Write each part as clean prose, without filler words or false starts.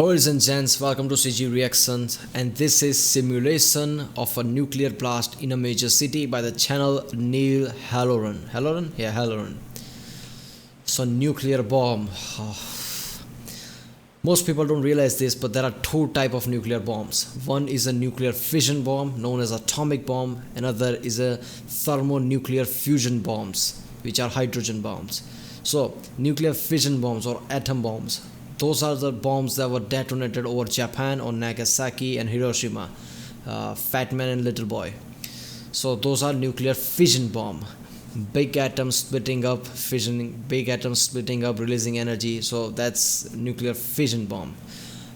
Boys and gents, welcome to CG Reactions, and this is simulation of a nuclear blast in a major city by the channel Neil Halloran. Halloran? Yeah, Halloran. So nuclear bomb. Most people don't realize this, but there are two types of nuclear bombs. One is a nuclear fission bomb known as atomic bomb. Another is a thermonuclear fusion bombs, which are hydrogen bombs. So nuclear fission bombs or atom bombs, those are the bombs that were detonated over Japan on Nagasaki and Hiroshima. Fat Man and Little Boy. So those are nuclear fission bomb. Big atoms splitting up, fissioning, big atoms splitting up, releasing energy. So that's nuclear fission bomb.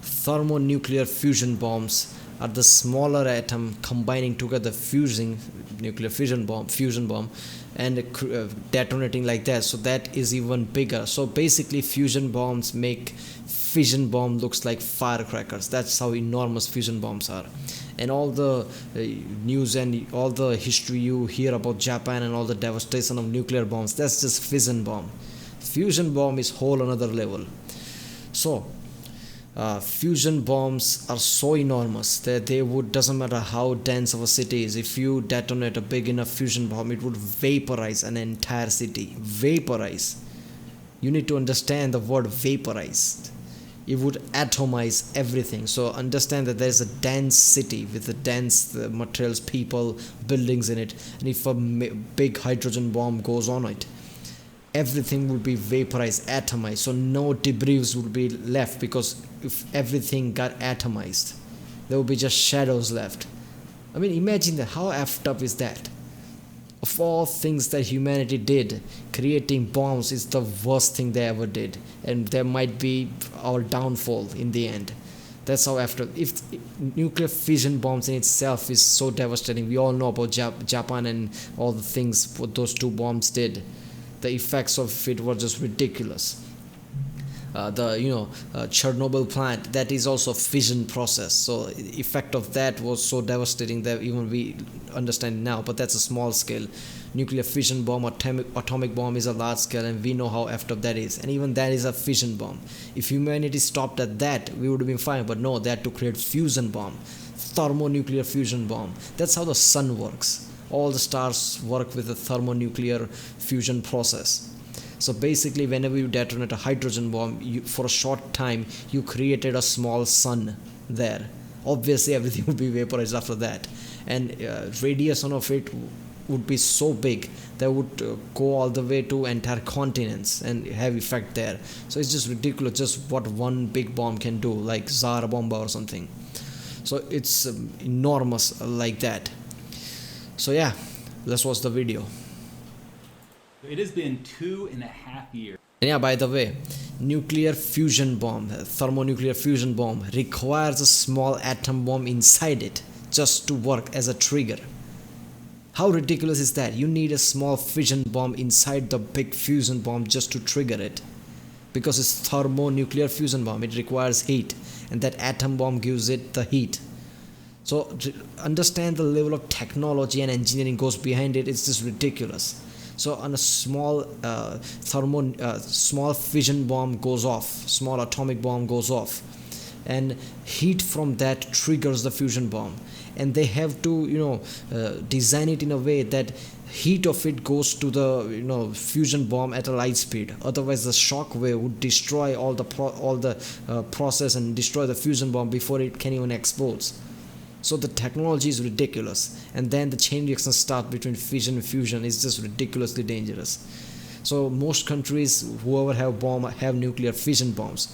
Thermonuclear fusion bombs are the smaller atom combining together, fusing nuclear fusion bomb, and detonating like that. So that is even bigger. So basically, fusion bombs make fission bomb looks like firecrackers. That's how enormous fusion bombs are. And all the news and all the history you hear about Japan and all the devastation of nuclear bombs, that's just fission bomb. Fusion bomb is whole another level. So fusion bombs are so enormous that they would, doesn't matter how dense of a city is, if you detonate a big enough fusion bomb, it would vaporize an entire city. Vaporize. You need to understand the word vaporized. It would atomize everything. So understand that there's a dense city with the dense materials, people, buildings in it, and if a big hydrogen bomb goes on it, everything will be vaporized, atomized. So no debris would be left, because if everything got atomized, there would be just shadows left. I mean, imagine that. How effed up is that? Of all things that humanity did, creating bombs is the worst thing they ever did, and there might be our downfall in the end. That's how after, if nuclear fission bombs in itself is so devastating, we all know about Japan and all the things what those two bombs did. The effects of it were just ridiculous. Chernobyl plant, that is also fission process. So effect of that was so devastating that even we understand now. But that's a small scale. Nuclear fission bomb, atomic bomb is a large scale, and we know how effed up that is. And even that is a fission bomb. If humanity stopped at that, we would have been fine. But no, they had to create fusion bomb, thermonuclear fusion bomb. That's how the sun works. All the stars work with the thermonuclear fusion process. So basically, whenever you detonate a hydrogen bomb, for a short time, you created a small sun there. Obviously, everything would be vaporized after that. And radiation of it would be so big that would go all the way to entire continents and have effect there. So it's just ridiculous just what one big bomb can do, like Tsar Bomba or something. So it's enormous like that. So yeah, let's watch the video. It has been 2.5 years. And yeah, by the way, nuclear fusion bomb, thermonuclear fusion bomb requires a small atom bomb inside it just to work as a trigger. How ridiculous is that? You need a small fission bomb inside the big fusion bomb just to trigger it. Because it's thermonuclear fusion bomb, it requires heat, and that atom bomb gives it the heat. So understand the level of technology and engineering goes behind it. It's just ridiculous. So on a small small fission bomb goes off, small atomic bomb goes off, and heat from that triggers the fusion bomb. And they have to design it in a way that heat of it goes to the fusion bomb at a light speed. Otherwise, the shock wave would destroy all the process and destroy the fusion bomb before it can even explode. So the technology is ridiculous, and then the chain reaction start between fission and fusion is just ridiculously dangerous. So most countries, whoever have nuclear fission bombs.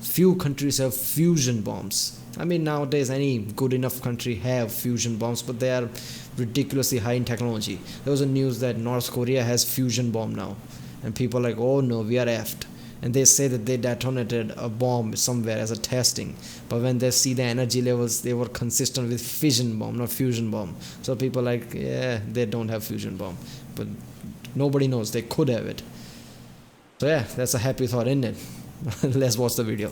Few countries have fusion bombs. I mean, nowadays any good enough country have fusion bombs, but they are ridiculously high in technology. There was a news that North Korea has fusion bomb now, and people are like, oh no, we are effed. And they say that they detonated a bomb somewhere as a testing, but when they see the energy levels, they were consistent with fission bomb, not fusion bomb. So people are like, yeah, they don't have fusion bomb, but nobody knows, they could have it. So yeah, that's a happy thought, isn't it? Let's watch the video.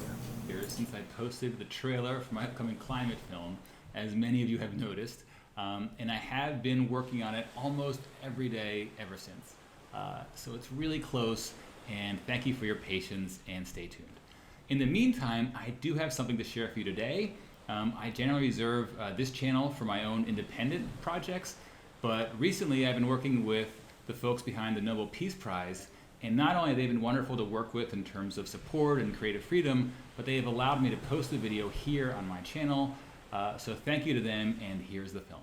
Since I posted the trailer for my upcoming climate film, as many of you have noticed, and I have been working on it almost every day ever since. So it's really close, and thank you for your patience, and stay tuned. In the meantime, I do have something to share for you today. I generally reserve this channel for my own independent projects, but recently I've been working with the folks behind the Nobel Peace Prize, and not only have they been wonderful to work with in terms of support and creative freedom, but they have allowed me to post the video here on my channel. So thank you to them, and here's the film.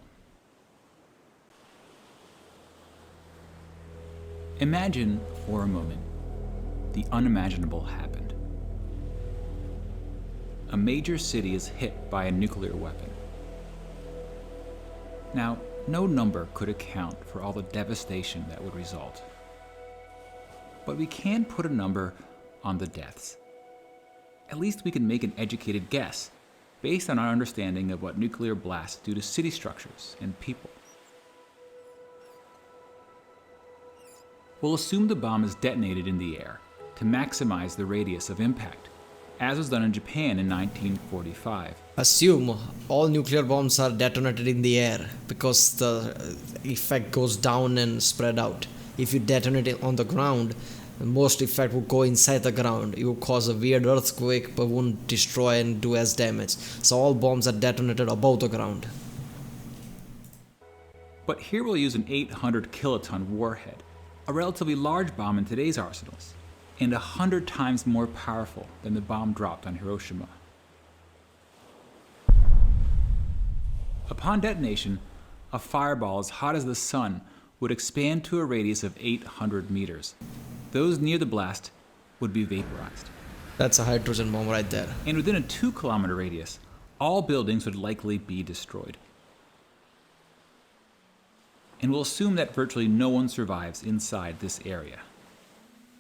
Imagine for a moment the unimaginable happened. A major city is hit by a nuclear weapon. Now, no number could account for all the devastation that would result. But we can put a number on the deaths. At least we can make an educated guess based on our understanding of what nuclear blasts do to city structures and people. We'll assume the bomb is detonated in the air to maximize the radius of impact, as was done in Japan in 1945. Assume all nuclear bombs are detonated in the air because the effect goes down and spread out. If you detonate it on the ground, most effect will go inside the ground. It will cause a weird earthquake but won't destroy and do as damage. So all bombs are detonated above the ground. But here we'll use an 800 kiloton warhead, a relatively large bomb in today's arsenals, and 100 times more powerful than the bomb dropped on Hiroshima. Upon detonation, a fireball as hot as the sun would expand to a radius of 800 meters. Those near the blast would be vaporized. That's a hydrogen bomb right there. And within a 2-kilometer radius, all buildings would likely be destroyed. And we'll assume that virtually no one survives inside this area.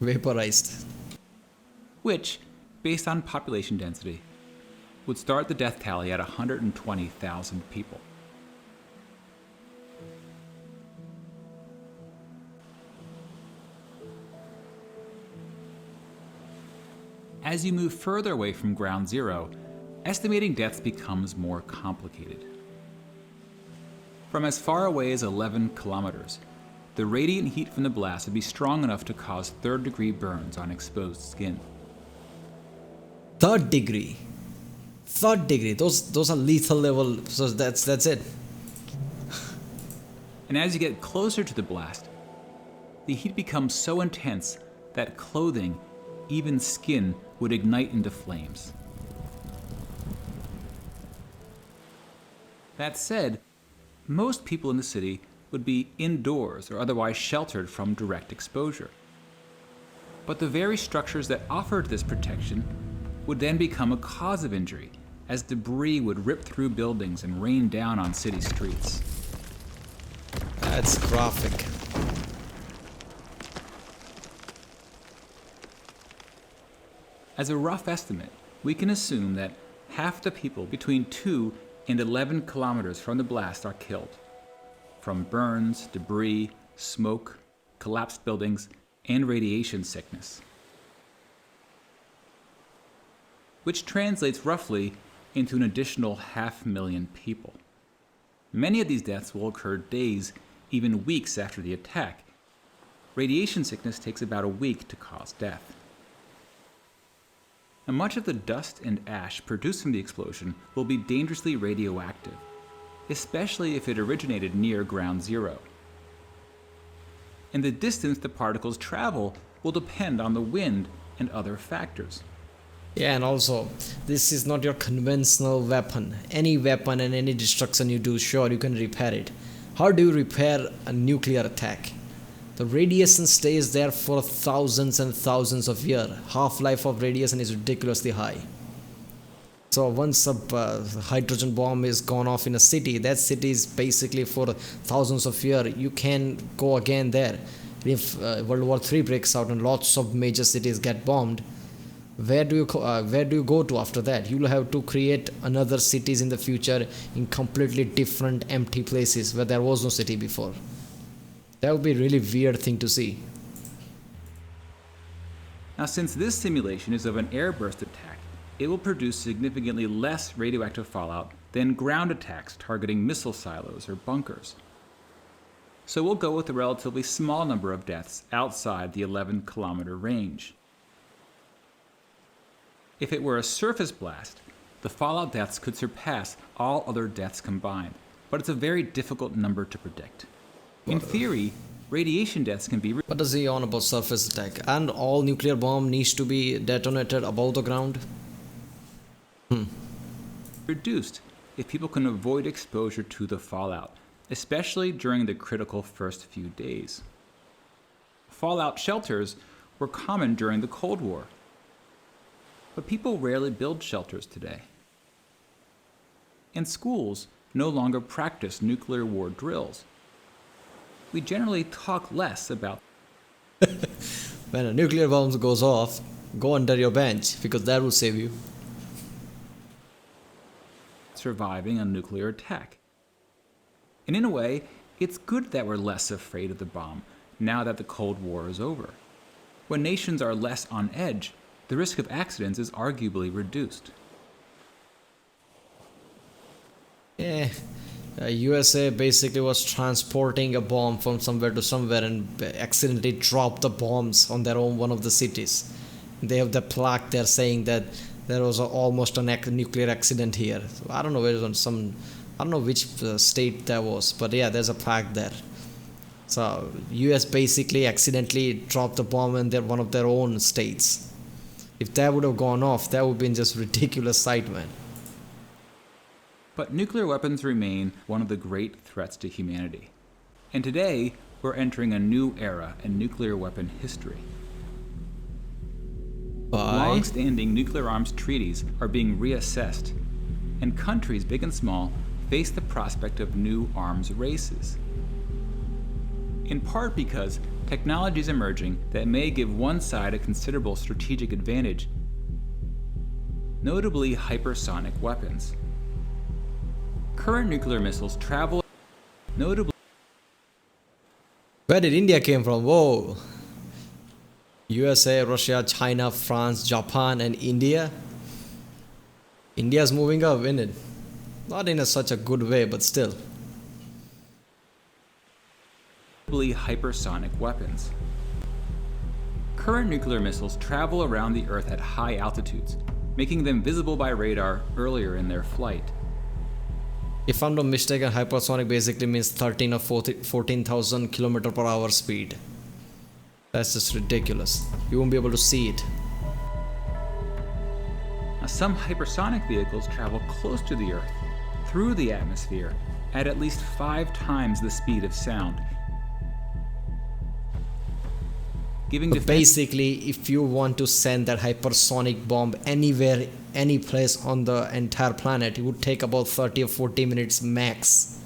Vaporized. Which, based on population density, would start the death tally at 120,000 people. As you move further away from ground zero, estimating deaths becomes more complicated. From as far away as 11 kilometers, the radiant heat from the blast would be strong enough to cause third-degree burns on exposed skin. Third degree. Those are lethal level. So that's it. And as you get closer to the blast, the heat becomes so intense that clothing, even skin, would ignite into flames. That said, most people in the city would be indoors or otherwise sheltered from direct exposure. But the very structures that offered this protection would then become a cause of injury, as debris would rip through buildings and rain down on city streets. That's graphic. As a rough estimate, we can assume that half the people between 2 and 11 kilometers from the blast are killed, from burns, debris, smoke, collapsed buildings, and radiation sickness. Which translates roughly into an additional 500,000 people. Many of these deaths will occur days, even weeks after the attack. Radiation sickness takes about a week to cause death. And much of the dust and ash produced from the explosion will be dangerously radioactive, especially if it originated near ground zero. And the distance the particles travel will depend on the wind and other factors. Yeah, and also, this is not your conventional weapon. Any weapon and any destruction you do, sure, you can repair it. How do you repair a nuclear attack? The radiation stays there for thousands and thousands of years. Half-life of radiation is ridiculously high. So once a hydrogen bomb is gone off in a city, that city is basically for thousands of years. You can go again there. If World War III breaks out and lots of major cities get bombed, where do you go to after that? You'll have to create another cities in the future in completely different empty places where there was no city before. That would be a really weird thing to see. Now, since this simulation is of an airburst attack, it will produce significantly less radioactive fallout than ground attacks targeting missile silos or bunkers. So we'll go with a relatively small number of deaths outside the 11-kilometer range. If it were a surface blast, the fallout deaths could surpass all other deaths combined, but it's a very difficult number to predict. In theory, radiation deaths can be What does he on about surface attack? And all nuclear bomb needs to be detonated above the ground? reduced if people can avoid exposure to the fallout, especially during the critical first few days. Fallout shelters were common during the Cold War, but people rarely build shelters today. And schools no longer practice nuclear war drills. We generally talk less about When a nuclear bomb goes off, go under your bench because that will save you. surviving a nuclear attack. And in a way, it's good that we're less afraid of the bomb now that the Cold War is over. When nations are less on edge, the risk of accidents is arguably reduced. Yeah, USA basically was transporting a bomb from somewhere to somewhere and accidentally dropped the bombs on their own one of the cities. They have the plaque there saying that there was almost a nuclear accident here. So I don't know where it was I don't know which state that was, but yeah, there's a plaque there. So US basically accidentally dropped the bomb in one of their own states. If that would have gone off, that would have been just ridiculous sight, man. But nuclear weapons remain one of the great threats to humanity. And today, we're entering a new era in nuclear weapon history. Long-standing nuclear arms treaties are being reassessed, and countries big and small face the prospect of new arms races. In part because technology is emerging that may give one side a considerable strategic advantage, notably hypersonic weapons. Current nuclear missiles travel notably. Where did India came from? Whoa. USA, Russia, China, France, Japan, and India. India's moving up, isn't it? Not in such a good way, but still. Hypersonic weapons. Current nuclear missiles travel around the Earth at high altitudes, making them visible by radar earlier in their flight. If I'm not mistaken, hypersonic basically means 13 or 14,000 kilometer per hour speed. That's just ridiculous. You won't be able to see it. Now, some hypersonic vehicles travel close to the Earth, through the atmosphere, at least 5 times the speed of sound. Basically, if you want to send that hypersonic bomb anywhere, any place on the entire planet, it would take about 30 or 40 minutes max.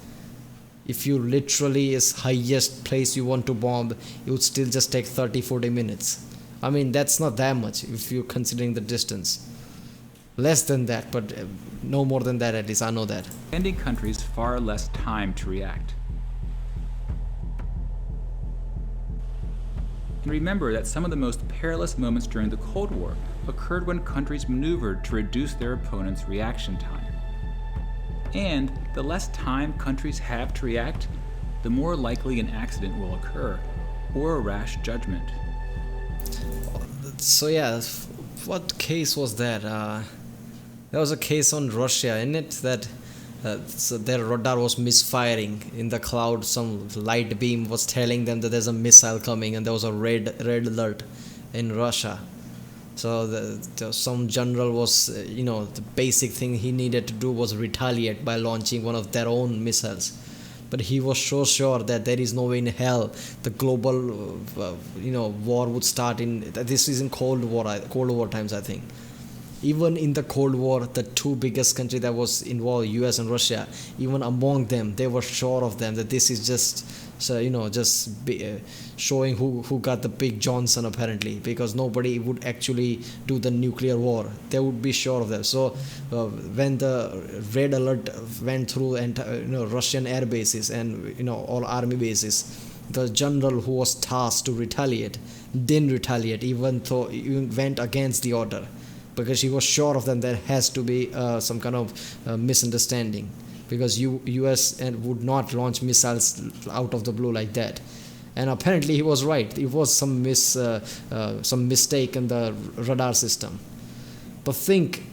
If you literally is highest place you want to bomb, it would still just take 30-40 minutes. I mean, that's not that much if you're considering the distance. Less than that, but no more than that, at least I know that. Sending countries far less time to react. And remember that some of the most perilous moments during the Cold War occurred when countries maneuvered to reduce their opponent's reaction time. And the less time countries have to react, the more likely an accident will occur, or a rash judgment. So yeah, what case was that? There was a case on Russia, in it, that so their radar was misfiring in the cloud. Some light beam was telling them that there's a missile coming, and there was a red alert in Russia. So some general was, the basic thing he needed to do was retaliate by launching one of their own missiles. But he was so sure that there is no way in hell the global, war would start in. This is in Cold War times, I think. Even in the Cold War, the two biggest countries that was involved, US and Russia, even among them, they were sure of them that this is just, showing who got the big Johnson apparently, because nobody would actually do the nuclear war. They would be sure of them. So when the red alert went through and Russian air bases and all army bases, the general who was tasked to retaliate didn't retaliate, even though he went against the order, because he was sure of them there has to be some kind of misunderstanding, because US would not launch missiles out of the blue like that. And apparently he was right. It was some mistake in the radar system. But think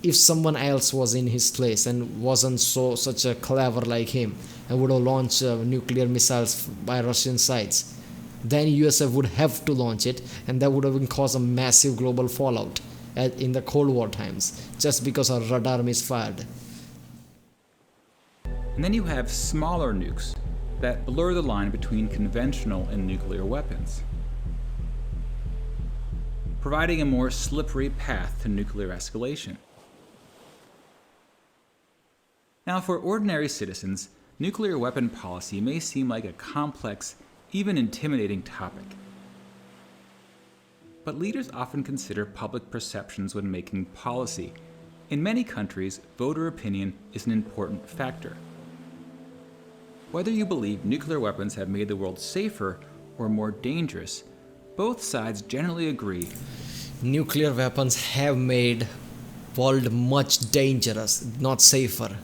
if someone else was in his place and wasn't such a clever like him and would have launched nuclear missiles by Russian sides, then USA would have to launch it, and that would have been caused a massive global fallout in the Cold War times, just because our radar misfired. And then you have smaller nukes that blur the line between conventional and nuclear weapons, providing a more slippery path to nuclear escalation. Now, for ordinary citizens, nuclear weapon policy may seem like a complex, even intimidating topic. But leaders often consider public perceptions when making policy. In many countries, voter opinion is an important factor. Whether you believe nuclear weapons have made the world safer or more dangerous, both sides generally agree Nuclear weapons have made world much dangerous, not safer.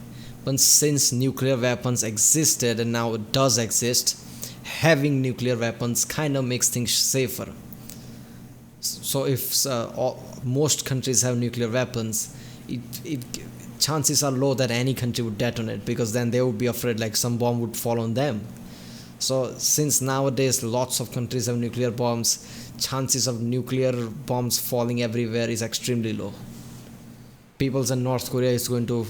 But since nuclear weapons existed and now it does exist, having nuclear weapons kind of makes things safer. So if most countries have nuclear weapons, chances are low that any country would detonate, because then they would be afraid like some bomb would fall on them. So since nowadays lots of countries have nuclear bombs, chances of nuclear bombs falling everywhere is extremely low. People in North Korea is going to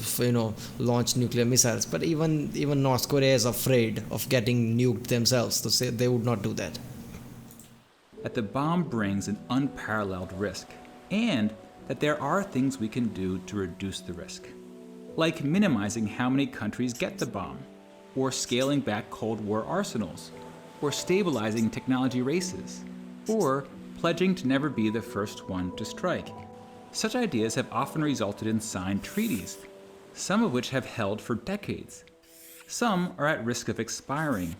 launch nuclear missiles, but even North Korea is afraid of getting nuked themselves, so say they would not do that. that the bomb brings an unparalleled risk, and that there are things we can do to reduce the risk, like minimizing how many countries get the bomb, or scaling back Cold War arsenals, or stabilizing technology races, or pledging to never be the first one to strike. Such ideas have often resulted in signed treaties, some of which have held for decades. Some are at risk of expiring.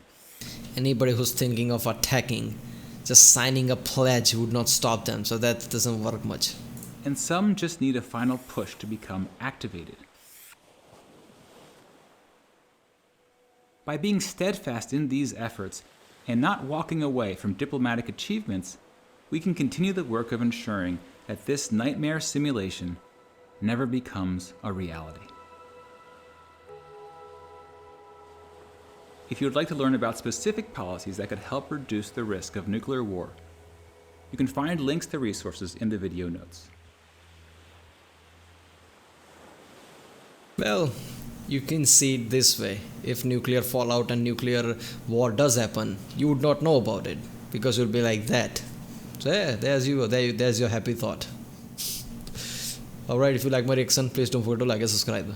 Anybody who's thinking of attacking, just signing a pledge would not stop them, so that doesn't work much. And some just need a final push to become activated. By being steadfast in these efforts and not walking away from diplomatic achievements, we can continue the work of ensuring that this nightmare simulation never becomes a reality. If you would like to learn about specific policies that could help reduce the risk of nuclear war, you can find links to resources in the video notes. Well, you can see it this way. If nuclear fallout and nuclear war does happen, you would not know about it, because you'll be like that. So yeah, there's your happy thought. Alright, if you like my reaction, please don't forget to like and subscribe.